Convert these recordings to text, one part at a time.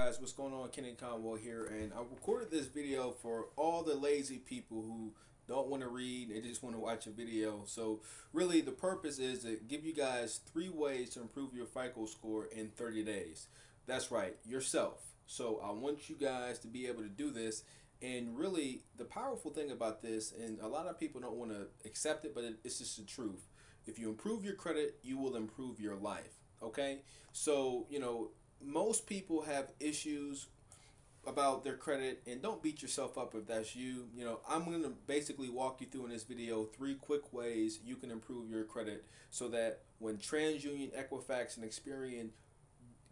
guys, what's going on? Kenny Conwell here, and I recorded this video for all the lazy people who don't want to read, they just want to watch a video. So really the purpose is to give you guys 3 ways to improve your FICO score in 30 days. That's right, yourself. So I want you guys to be able to do this, and really the powerful thing about this, and a lot of people don't want to accept it, but it's just the truth. If you improve your credit, you will improve your life. Okay? So, most people have issues about their credit, and don't beat yourself up if that's you. I'm going to basically walk you through in this video 3 quick ways you can improve your credit so that when Transunion, Equifax, and Experian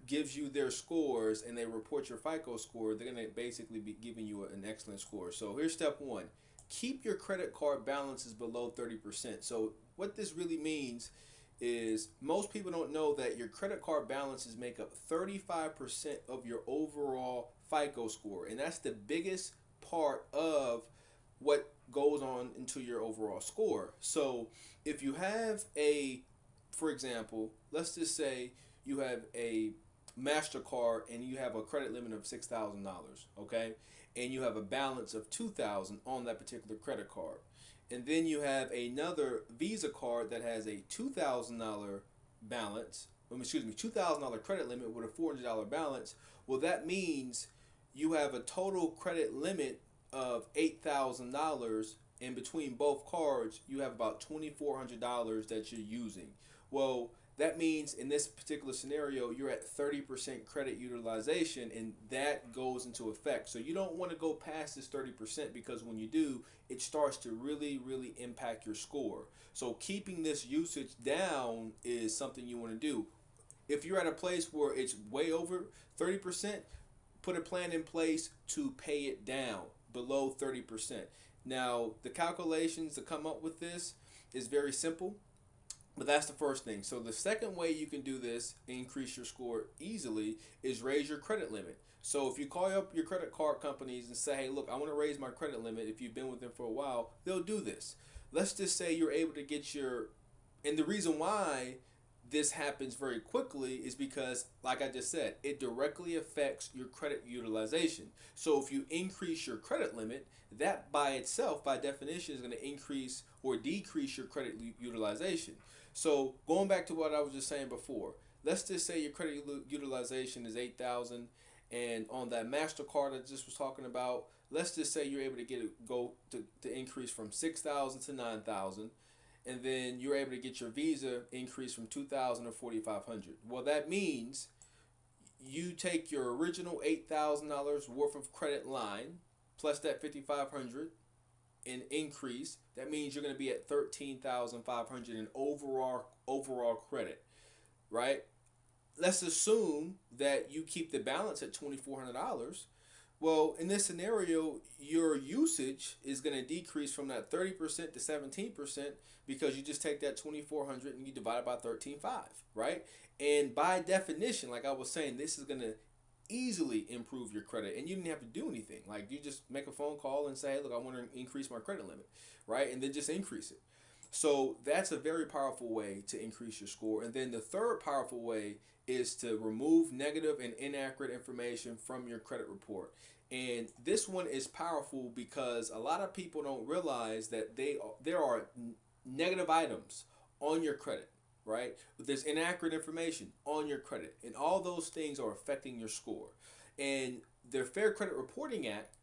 gives you their scores and they report your FICO score, they're going to basically be giving you an excellent score. So here's step 1. Keep your credit card balances below 30%. So what this really means is most people don't know that your credit card balances make up 35% of your overall FICO score, and that's the biggest part of what goes on into your overall score. So if you have for example, let's just say you have a MasterCard and you have a credit limit of $6,000, okay? And you have a balance of $2,000 on that particular credit card. And then you have another Visa card that has a $2,000 balance, $2,000 credit limit with a $400 balance. Well, that means you have a total credit limit of $8,000, and between both cards, you have about $2,400 that you're using. Well, that means in this particular scenario, you're at 30% credit utilization, and that goes into effect. So you don't want to go past this 30%, because when you do, it starts to really, really impact your score. So keeping this usage down is something you want to do. If you're at a place where it's way over 30%, put a plan in place to pay it down below 30%. Now, the calculations to come up with this is very simple. But that's the first thing. So the second way you can do this, increase your score easily, is raise your credit limit. So if you call up your credit card companies and say, hey, look, I want to raise my credit limit, if you've been with them for a while, they'll do this. Let's just say you're able to get and the reason why this happens very quickly is because, like I just said, it directly affects your credit utilization. So if you increase your credit limit, that by itself, by definition, is going to increase or decrease your credit utilization. So going back to what I was just saying before, let's just say your credit utilization is 8,000, and on that MasterCard I just was talking about, let's just say you're able to go to increase from 6,000 to 9,000, and then you're able to get your Visa increase from 2,000 to 4,500. Well, that means you take your original $8,000 worth of credit line plus that 5,500 in increase. That means you're going to be at 13,500 in overall credit, right? Let's assume that you keep the balance at $2,400. Well, in this scenario, your usage is going to decrease from that 30% to 17%, because you just take that 2,400 and you divide it by 13.5, right? And by definition, like I was saying, this is going to easily improve your credit, and you didn't have to do anything. Like, you just make a phone call and say, hey, look, I want to increase my credit limit, right? And then just increase it. So that's a very powerful way to increase your score. And then the third powerful way is to remove negative and inaccurate information from your credit report. And this one is powerful because a lot of people don't realize that there are negative items on your credit, right? There's inaccurate information on your credit, and all those things are affecting your score. And the Fair Credit Reporting Act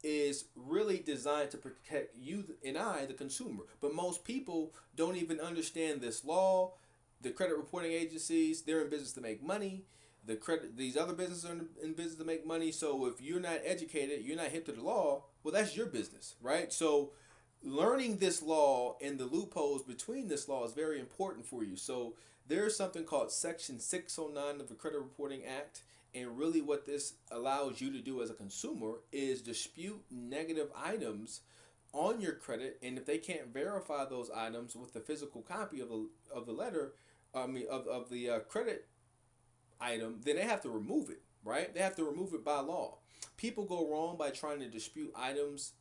is really designed to protect you and I, the consumer. But most people don't even understand this law. The credit reporting agencies, they're in business to make money. These other businesses are in business to make money. So if you're not educated, you're not hip to the law, well, that's your business, right? So learning this law and the loopholes between this law is very important for you. So there's something called Section 609 of the Credit Reporting Act. And really what this allows you to do as a consumer is dispute negative items on your credit. And if they can't verify those items with the physical copy of the letter, of the credit item, then they have to remove it, right? They have to remove it by law. People go wrong by trying to dispute items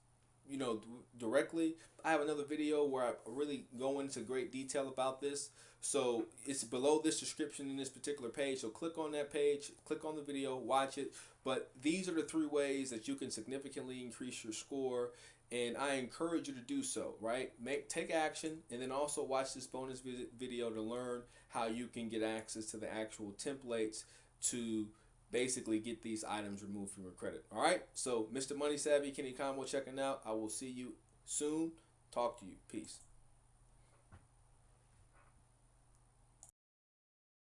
directly. I have another video where I really go into great detail about this. So it's below this description in this particular page. So click on that page, click on the video, watch it. But these are the 3 ways that you can significantly increase your score, and I encourage you to do so, right? Take action, and then also watch this bonus video to learn how you can get access to the actual templates to basically get these items removed from your credit. All right, so Mr. Money Savvy, Kenny Convo checking out. I will see you soon. Talk to you. Peace.